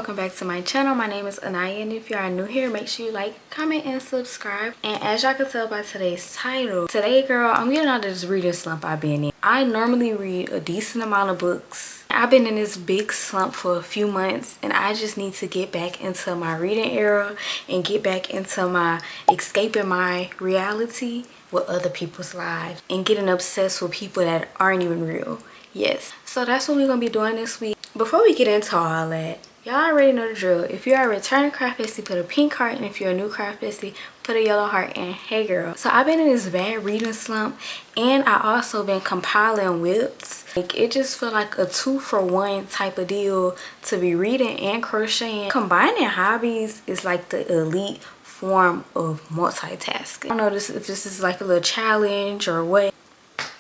welcome back to my channel. My name is Anaya, and if you are new here, make sure you like, comment, and subscribe. And as y'all can tell by today's title, today, girl, I'm getting out of this reading slump I've been in. I normally read a decent amount of books. I've been in this big slump for a few months, and I just need to get back into my reading era and get back into my escaping my reality with other people's lives and getting obsessed with people that aren't even real. Yes, so that's what we're gonna be doing this week. Before we get into all that, y'all already know the drill. If you are a returning craft bestie, put a pink heart, and if you're a new craft bestie, put a yellow heart. And hey girl, so I've been in this bad reading slump, and I also been compiling whips. Like, it just feel like a 2-for-1 type of deal to be reading and crocheting. Combining hobbies is like the elite form of multitasking. I don't know if this is like a little challenge or what,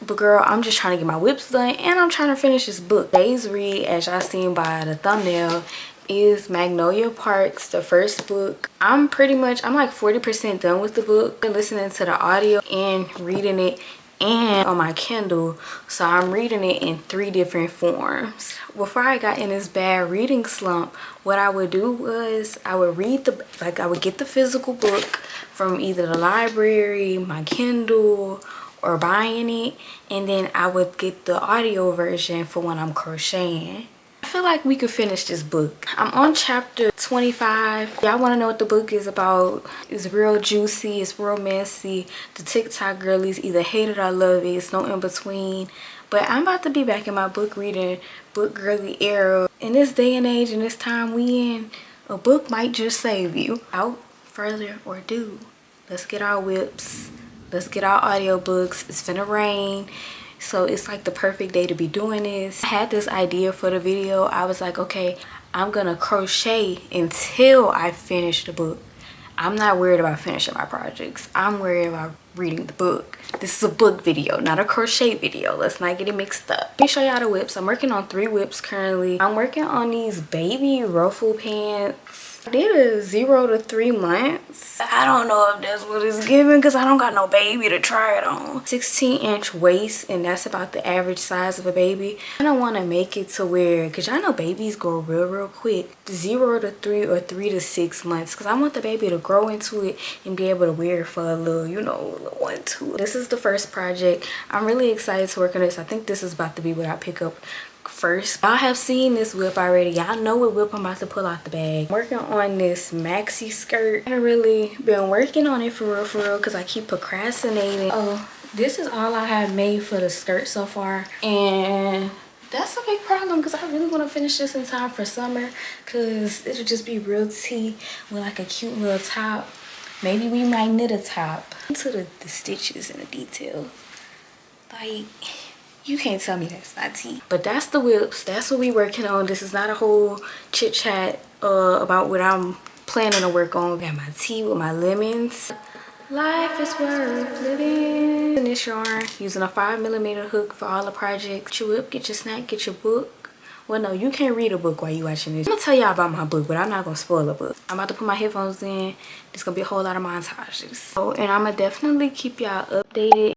but girl, I'm just trying to get my whips done, and I'm trying to finish this book. Today's read, as y'all seen by the thumbnail, is Magnolia Parks, the first book. I'm like 40% done with the book. I'm listening to the audio and reading it and on my Kindle, so I'm reading it in 3 different forms. Before I got in this bad reading slump, what I would do was I would read I would get the physical book from either the library, my Kindle, or buying it, and then I would get the audio version for when I'm crocheting. I feel like we could finish this book. I'm on chapter 25. Y'all want to know what the book is about? It's real juicy, it's real messy. The TikTok girlies either hate it or love it. It's no in between. But I'm about to be back in my book reading, book girly era. In this day and age, in this time we in, a book might just save you. Without further ado, let's get our whips. Let's get our audiobooks. It's finna rain, so it's like the perfect day to be doing this. I had this idea for the video. I was like, okay, I'm gonna crochet until I finish the book. I'm not worried about finishing my projects. I'm worried about reading the book. This is a book video, not a crochet video. Let's not get it mixed up. Let me show y'all the whips. I'm working on 3 whips currently. I'm working on these baby ruffle pants. I did a 0 to 3 months. I don't know if that's what it's giving because I don't got no baby to try it on. 16-inch waist, and that's about the average size of a baby. I don't want to make it to where, because y'all know babies grow real quick. 0 to 3 or 3 to 6 months, because I want the baby to grow into it and be able to wear it for a little, you know, a little 1-2. This is the first project. I'm really excited to work on this. I think this is about to be what I pick up first. Y'all have seen this whip already. Y'all know what whip I'm about to pull out the bag. I'm working on this maxi skirt. I haven't really been working on it for real because I keep procrastinating. Oh, this is all I have made for the skirt so far, and that's a big problem because I really want to finish this in time for summer, because it'll just be real tea with like a cute little top. Maybe we might knit a top. To the stitches and the details, like, you can't tell me that's not tea. But that's the whips. That's what we working on. This is not a whole chit chat about what I'm planning to work on. Got my tea with my lemons. Life is worth living. In this yarn, using a 5mm hook for all the projects. Get your whip, get your snack, get your book. Well, no, you can't read a book while you watching this. I'm gonna tell y'all about my book, but I'm not gonna spoil the book. I'm about to put my headphones in. There's gonna be a whole lot of montages. Oh, and I'm gonna definitely keep y'all updated.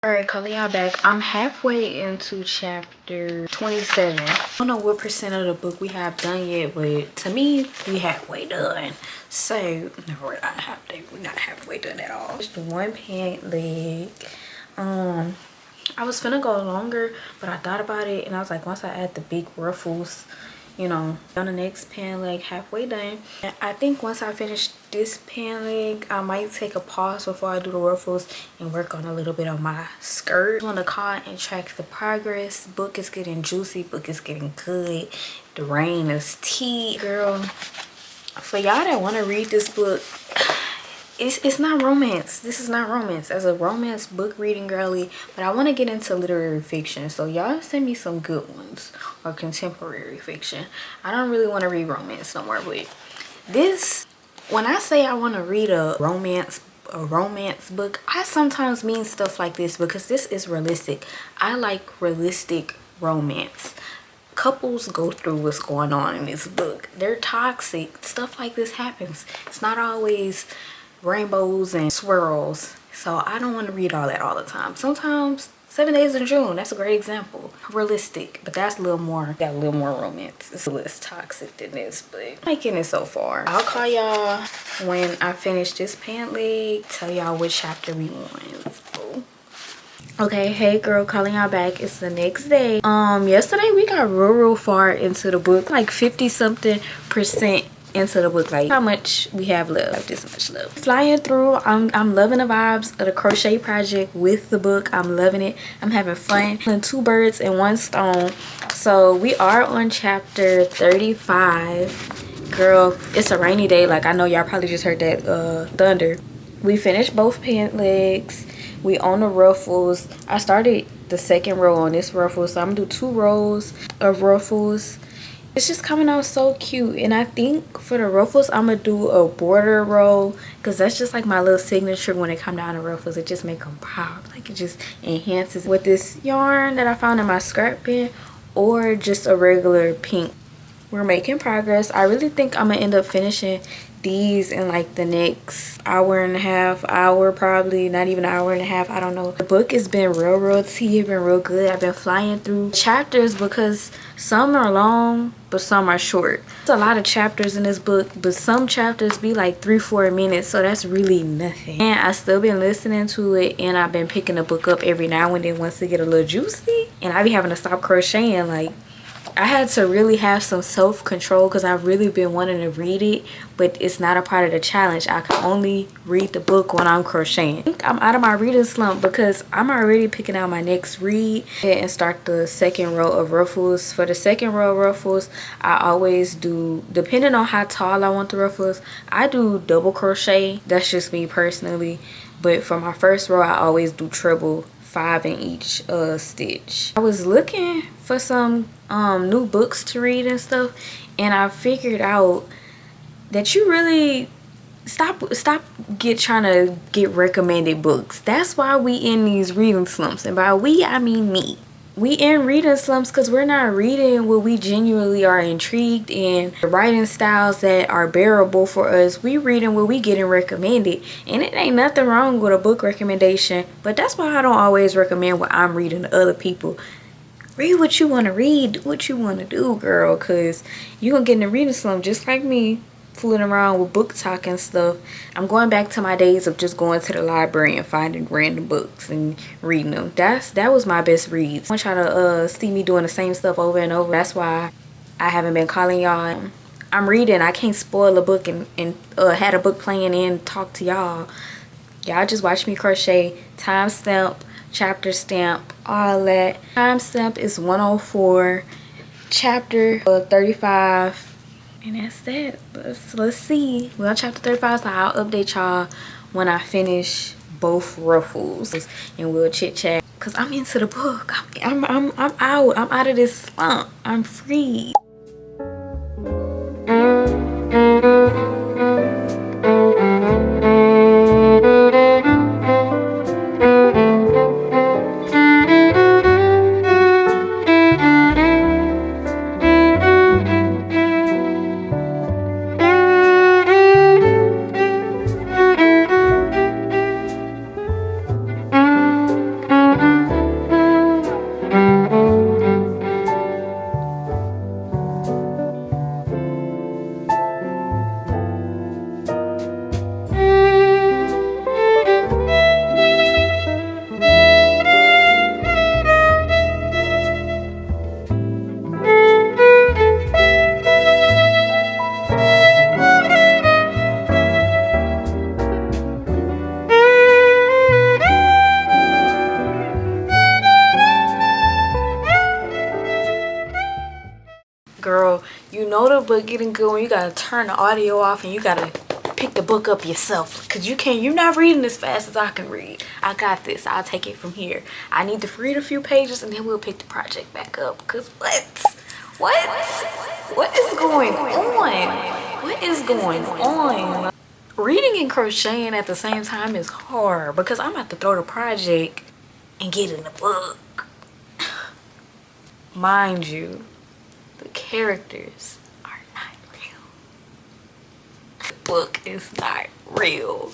Alright, calling y'all back. I'm halfway into chapter 27. I don't know what percent of the book we have done yet, but to me, we halfway done. So, no, we're not halfway done at all. Just the 1 pant leg. I was finna go longer, but I thought about it, and I was like, once I add the big ruffles, you know, on the next pen leg, halfway done. And I think once I finish this pen leg, I might take a pause before I do the ruffles and work on a little bit on my skirt. I want to call and track the progress. Book is getting juicy, book is getting good. The rain is tea, girl. For y'all that want to read this book, it's not romance. This is not romance. As a romance book reading girly, but I want to get into literary fiction. So y'all send me some good ones, or contemporary fiction. I don't really want to read romance no more, but this, when I say I want to read a romance book, I sometimes mean stuff like this because this is realistic. I like realistic romance. Couples go through what's going on in this book. They're toxic. Stuff like this happens. It's not always rainbows and swirls. So I don't want to read all that all the time. Sometimes 7 Days in June, that's a great example. Realistic, but that's a little more, got a little more romance. It's less toxic than this, but I'm liking it so far. I'll call y'all when I finish this pant leg, tell y'all which chapter we on. Let's go. Okay, hey girl, calling y'all back. It's the next day. Yesterday we got real far into the book, like 50-something% into the book, like how much we have left. Like this much left. Flying through, I'm loving the vibes of the crochet project with the book. I'm loving it. I'm having fun. And 2 birds and 1 stone. So we are on chapter 35. Girl, it's a rainy day. Like I know y'all probably just heard that thunder. We finished both pant legs. We on the ruffles. I started the 2nd row on this ruffle, so I'm gonna do 2 rows of ruffles. It's just coming out so cute, and I think for the ruffles I'm gonna do a border row because that's just like my little signature. When it come down to ruffles, it just make them pop. Like it just enhances with this yarn that I found in my scrap bin, or just a regular pink. We're making progress. I really think I'm gonna end up finishing these in like the next hour and a half, probably not even an hour and a half. I don't know. The book has been real tea. It's been real good. I've been flying through chapters because some are long but some are short. There's a lot of chapters in this book, but some chapters be like 3-4 minutes, so that's really nothing. And I still been listening to it, and I've been picking the book up every now and then once it get a little juicy, and I be having to stop crocheting. Like I had to really have some self-control because I've really been wanting to read it, but it's not a part of the challenge. I can only read the book when I'm crocheting. I think I'm out of my reading slump because I'm already picking out my next read and start the 2nd row of ruffles. For the 2nd row of ruffles, I always do, depending on how tall I want the ruffles, I do double crochet. That's just me personally. But for my 1st row, I always do treble 5 in each stitch. I was looking for some new books to read and stuff, and I figured out that you really stop trying to get recommended books. That's why we in these reading slumps, and by we I mean me. We in reading slumps because we're not reading what we genuinely are intrigued in, the writing styles that are bearable for us. We reading what we getting recommended, and it ain't nothing wrong with a book recommendation, but that's why I don't always recommend what I'm reading to other people. Read what you want to read, do what you want to do, girl, because you're gonna get in a reading slump just like me, fooling around with book talk and stuff. I'm going back to my days of just going to the library and finding random books and reading them. That was my best reads. I want y'all to see me doing the same stuff over and over. That's why I haven't been calling y'all. I'm reading. I can't spoil a book and had a book playing and talk to y'all. Y'all just watch me crochet. Timestamp, chapter stamp, all that. Timestamp is 104, chapter 35. And that's that. Let's see. We're on chapter 35, so I'll update y'all when I finish both ruffles, and we'll chit chat. Cause I'm into the book. I'm out. I'm out of this slump. I'm free. book getting good when you gotta turn the audio off and you gotta pick the book up yourself, because you're not reading as fast as I can read. I got this. I'll take it from here. I need to read a few pages and then we'll pick the project back up, because what is going on? What is going on? Reading and crocheting at the same time is hard because I'm about to throw the project and get in the book. Mind you, the characters are not real. The book is not real.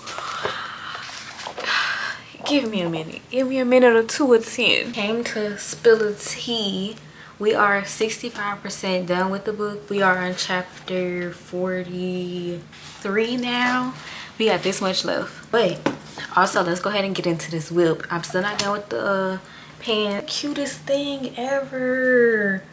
Give me a minute. Give me a minute or two or 10. Came to spill a tea. We are 65% done with the book. We are on chapter 43 now. We got this much left. But also, let's go ahead and get into this whip. I'm still not done with the pen. Cutest thing ever.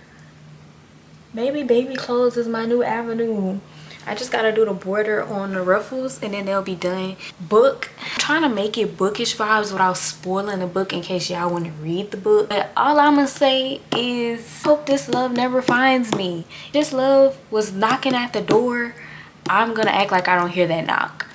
Maybe baby clothes is my new avenue. I just gotta do the border on the ruffles and then they'll be done. Book, I'm trying to make it bookish vibes without spoiling the book in case y'all want to read the book. But all I'm gonna say is, hope this love never finds me. This love was knocking at the door. I'm gonna act like I don't hear that knock.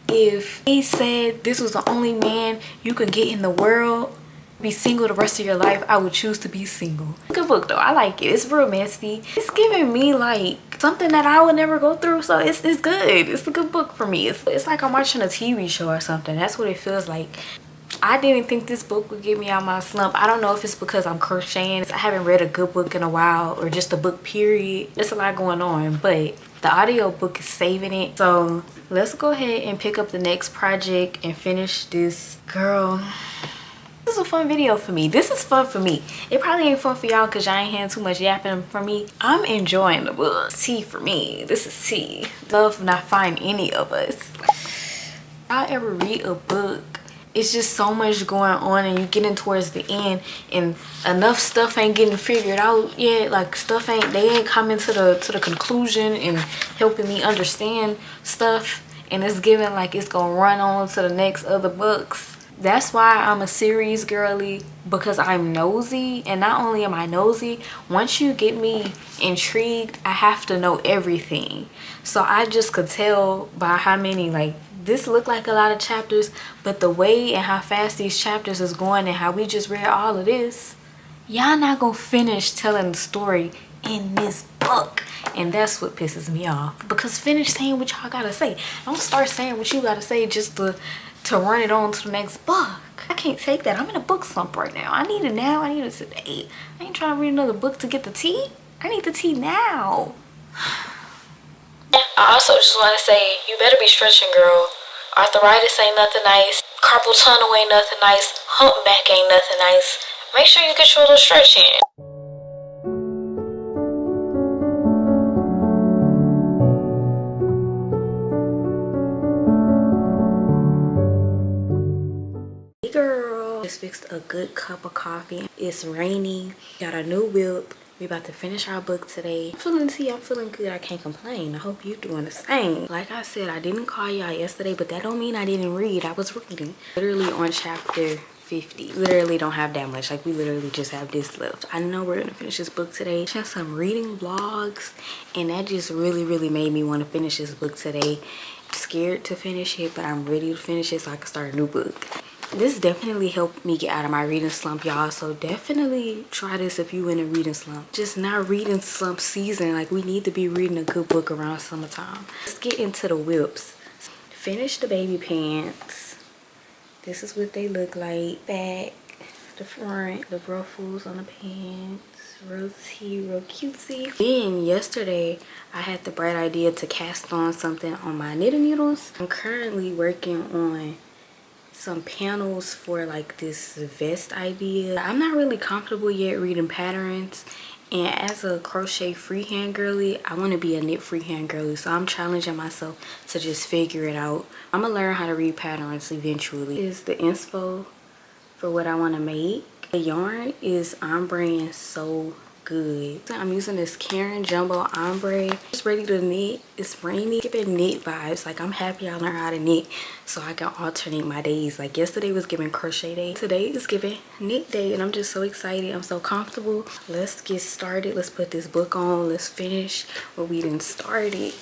If he said this was the only man you could get in the world, be single the rest of your life, I would choose to be single. Good book though. I like it. It's real messy. It's giving me like something that I would never go through, so it's good. It's a good book for me. It's like I'm watching a TV show or something. That's what it feels like. I didn't think this book would get me out my slump. I don't know if it's because I'm crocheting. I haven't read a good book in a while, or just a book period. There's a lot going on, but the audio book is saving it. So let's go ahead and pick up the next project and finish this. Girl, this is a fun video for me. This is fun for me. It probably ain't fun for y'all because y'all ain't hearing too much yapping from me. I'm enjoying the book. Tea for me. This is tea. Love not find any of us. Y'all ever read a book, it's just so much going on and you getting towards the end and enough stuff ain't getting figured out yet. Like they ain't coming to the conclusion and helping me understand stuff, and it's giving like it's gonna run on to the next other books. That's why I'm a series girly, because I'm nosy. And not only am I nosy, once you get me intrigued, I have to know everything. So I just could tell by how many, like, this looked like a lot of chapters, but the way and how fast these chapters is going and how we just read all of this, y'all not gonna finish telling the story in this book. And that's what pisses me off, because finish saying what y'all gotta say. Don't start saying what you gotta say just to run it on to the next book. I can't take that. I'm in a book slump right now. I need it now. I need it today. I ain't trying to read another book to get the tea. I need the tea now. I also just want to say, you better be stretching, girl. Arthritis ain't nothing nice. Carpal tunnel ain't nothing nice. Humpback ain't nothing nice. Make sure you get your little stretch in. Girl, just fixed a good cup of coffee. It's raining. Got a new whip. We about to finish our book today. I'm feeling tea. I'm feeling good. I can't complain. I hope you doing the same. Like I said, I didn't call y'all yesterday, but that don't mean I didn't read. I was reading. Literally on chapter 50. Literally don't have that much. Like, we literally just have this left. I know we're gonna finish this book today. Just some reading vlogs, and that just really made me want to finish this book today. I'm scared to finish it, but I'm ready to finish it so I can start a new book. This definitely helped me get out of my reading slump, y'all. So definitely try this if you in a reading slump. Just not reading slump season. Like, we need to be reading a good book around summertime. Let's get into the whips. Finish the baby pants. This is what they look like. Back, the front, the ruffles on the pants. Real tea, real cutesy. Then yesterday I had the bright idea to cast on something on my knitting needles. I'm currently working on some panels for like this vest idea. I'm not really comfortable yet reading patterns, and as a crochet freehand girly, I want to be a knit freehand girly, so I'm challenging myself to just figure it out. I'm gonna learn how to read patterns eventually. This is the inspo for what I want to make. The yarn is ombre and so good. I'm using this Karen Jumbo Ombre. Just ready to knit. It's rainy. Giving knit vibes. Like, I'm happy I learned how to knit so I can alternate my days. Like, yesterday was giving crochet day. Today is giving knit day, and I'm just so excited. I'm so comfortable. Let's get started. Let's put this book on. Let's finish what we done started.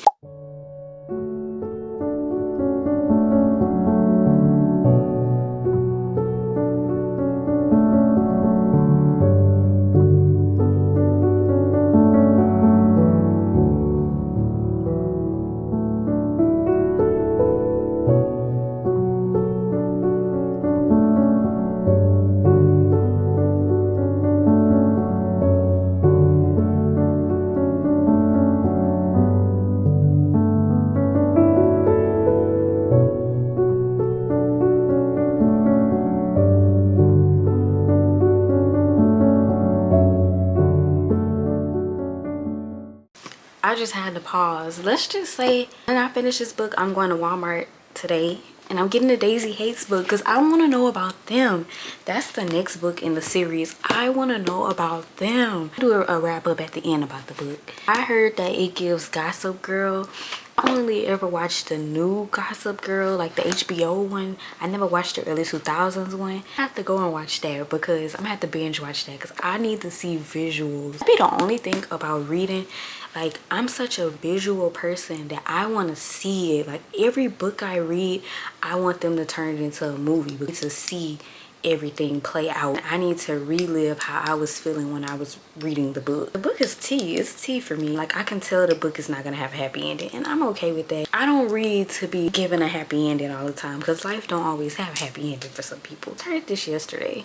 I just had to pause. Let's just say when I finish this book, I'm going to Walmart today and I'm getting the Daisy Hates book because I want to know about them. That's the next book in the series. I want to know about them. I'll do a wrap up at the end about the book. I heard that it gives Gossip Girl. I only ever watched the new Gossip Girl, like the HBO one. I never watched the early 2000s one. I have to go and watch that because I'm gonna have to binge watch that because I need to see visuals. That'd be the only thing about reading. Like, I'm such a visual person that I want to see it. Like, every book I read, I want them to turn it into a movie, but to see everything play out. I need to relive how I was feeling when I was reading the book. The book is tea. It's tea for me. Like, I can tell the book is not gonna have a happy ending, and I'm okay with that. I don't read to be given a happy ending all the time because life don't always have a happy ending for some people. I started this yesterday,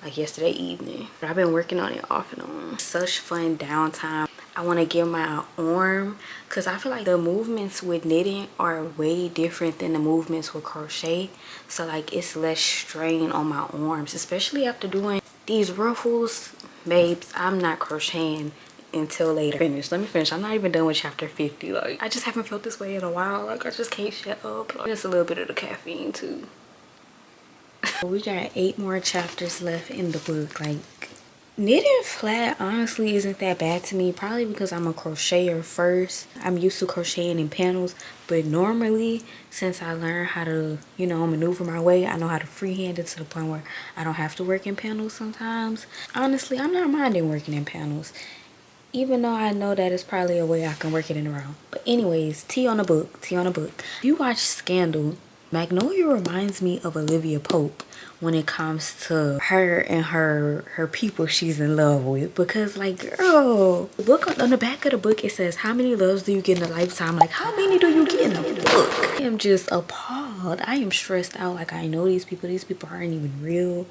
like yesterday evening, but I've been working on it off and on. Such fun downtime. I want to give my arm because I feel like the movements with knitting are way different than the movements with crochet. So like, it's less strain on my arms, especially after doing these ruffles. Babes, I'm not crocheting until later. Let me finish. I'm not even done with chapter 50. Like, I just haven't felt this way in a while. Like, I just can't shut up. Like, just a little bit of the caffeine too. We got 8 more chapters left in the book. Like, knitting flat honestly isn't that bad to me, probably because I'm a crocheter first. I'm used to crocheting in panels, but normally since I learned how to, you know, maneuver my way, I know how to freehand it to the point where I don't have to work in panels sometimes. Honestly, I'm not minding working in panels, even though I know that it's probably a way I can work it in a row. But anyways, tea on the book. If you watch Scandal, Magnolia reminds me of Olivia Pope when it comes to her and her people she's in love with, because like, girl, the book on the back of the book, it says how many loves do you get in a lifetime. Like, how many do you get in a book? I am just appalled. I am stressed out. Like, I know these people aren't even real.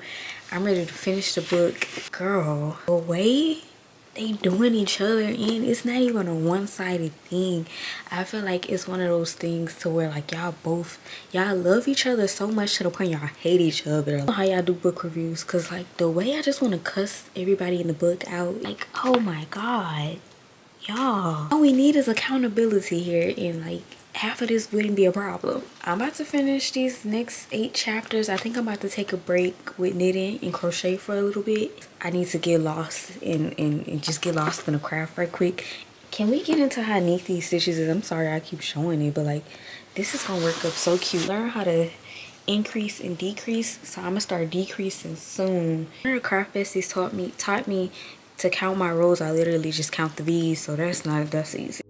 I'm ready to finish the book. Girl, the way they doing each other in, it's not even a one-sided thing. I feel like it's one of those things to where like y'all love each other so much to the point y'all hate each other. I don't know how y'all do book reviews, because like the way I just want to cuss everybody in the book out, like, oh my god, y'all, all we need is accountability here, and like half of this wouldn't be a problem. I'm about to finish these next 8 chapters. I think I'm about to take a break with knitting and crochet for a little bit. I need to get lost and just get lost in the craft right quick. Can we get into how neat these stitches is? I'm sorry I keep showing it, but like, this is gonna work up so cute. Learn how to increase and decrease, so I'm gonna start decreasing soon. One of the craft besties taught me to count my rows. I literally just count the V's, so that's easy.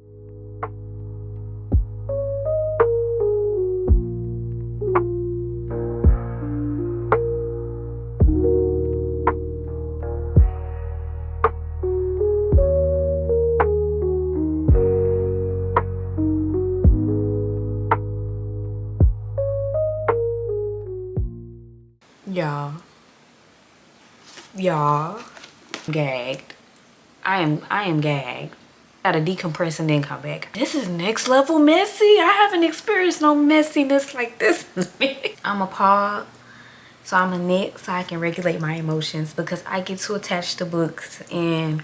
Y'all, gagged. I am gagged. Gotta decompress and then come back. This is next level messy. I haven't experienced no messiness like this. I'm appalled, so I'm gonna knit so I can regulate my emotions, because I get too attached to books and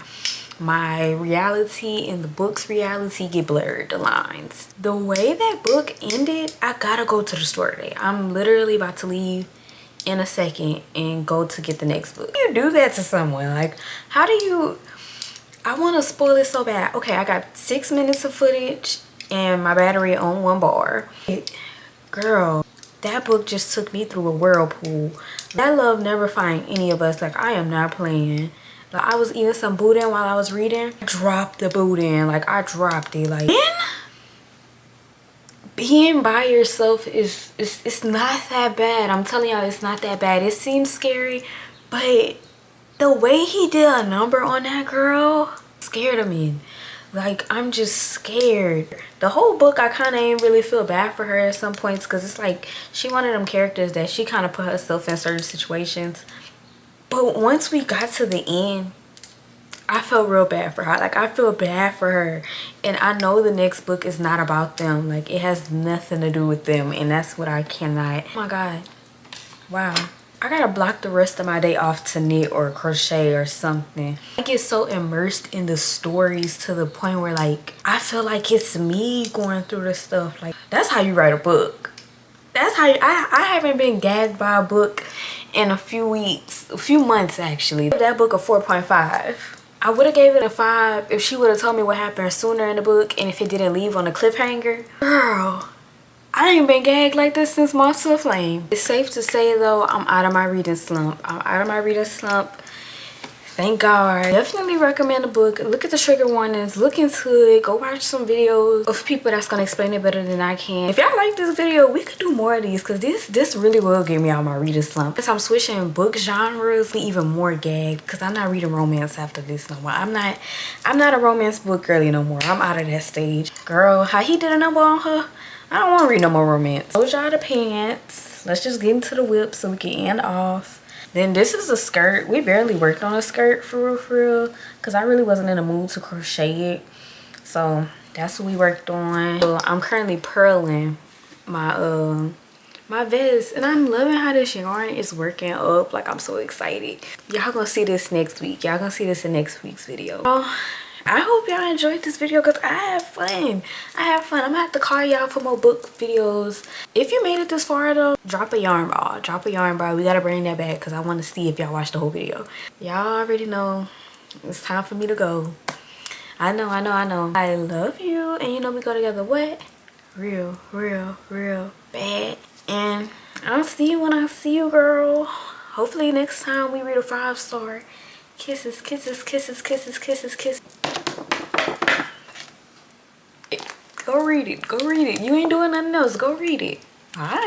my reality and the book's reality get blurred, the lines. The way that book ended, I gotta go to the store today. I'm literally about to leave in a second and go to get the next book. You do that to someone, like, how do you, I want to spoil it so bad. Okay, I got 6 minutes of footage and my battery on 1 bar. Girl, that book just took me through a whirlpool. That love never find any of us. Like, I am not playing. Like, I was eating some boudin while I was reading. I dropped the boudin. Like, I dropped it. Like, being by yourself it's not that bad. I'm telling y'all, it's not that bad. It seems scary, but the way he did a number on that girl scared of me. Like, I'm just scared. The whole book, I kind of ain't really feel bad for her at some points, because it's like she one of them characters that she kind of put herself in certain situations. But once we got to the end, I felt real bad for her. Like, I feel bad for her, and I know the next book is not about them. Like, it has nothing to do with them, and that's what I cannot. Oh my god, wow. I gotta block the rest of my day off to knit or crochet or something. I get so immersed in the stories to the point where, like, I feel like it's me going through the stuff. Like, that's how you write a book. That's how I haven't been gagged by a book in a few weeks, a few months actually. That book a 4.5. I would have gave it a 5 if she would have told me what happened sooner in the book and if it didn't leave on a cliffhanger. Girl, I ain't been gagged like this since Moth to a Flame. It's safe to say though, I'm out of my reading slump. I'm out of my reading slump. Thank God. Definitely recommend the book. Look at the trigger warnings. Look into it. Go watch some videos of people that's gonna explain it better than I can. If y'all like this video, we could do more of these, because this really will get me out of my reading slump. Because I'm switching book genres, even more gagged, because I'm not reading romance after this no more. I'm not a romance book girly no more. I'm out of that stage. Girl, how he did a number on her, I don't want to read no more romance. Those y'all the pants. Let's just get into the whip so we can end off. Then this is a skirt. We barely worked on a skirt for real, because I really wasn't in the mood to crochet it. So that's what we worked on. So I'm currently purling my my vest, and I'm loving how this yarn is working up. Like, I'm so excited. Y'all gonna see this next week. Y'all gonna see this in next week's video. I hope y'all enjoyed this video, because I had fun. I'm gonna have to call y'all for more book videos. If you made it this far though, drop a yarn ball. Drop a yarn ball. We gotta bring that back, because I want to see if y'all watched the whole video. Y'all already know it's time for me to go. I know. I love you, and you know we go together what? Real bad. And I'll see you when I see you, girl. Hopefully next time we read a 5-star. Kisses, kisses, kisses, kisses, kisses, kisses. Go read it. Go read it. You ain't doing nothing else. Go read it. All right.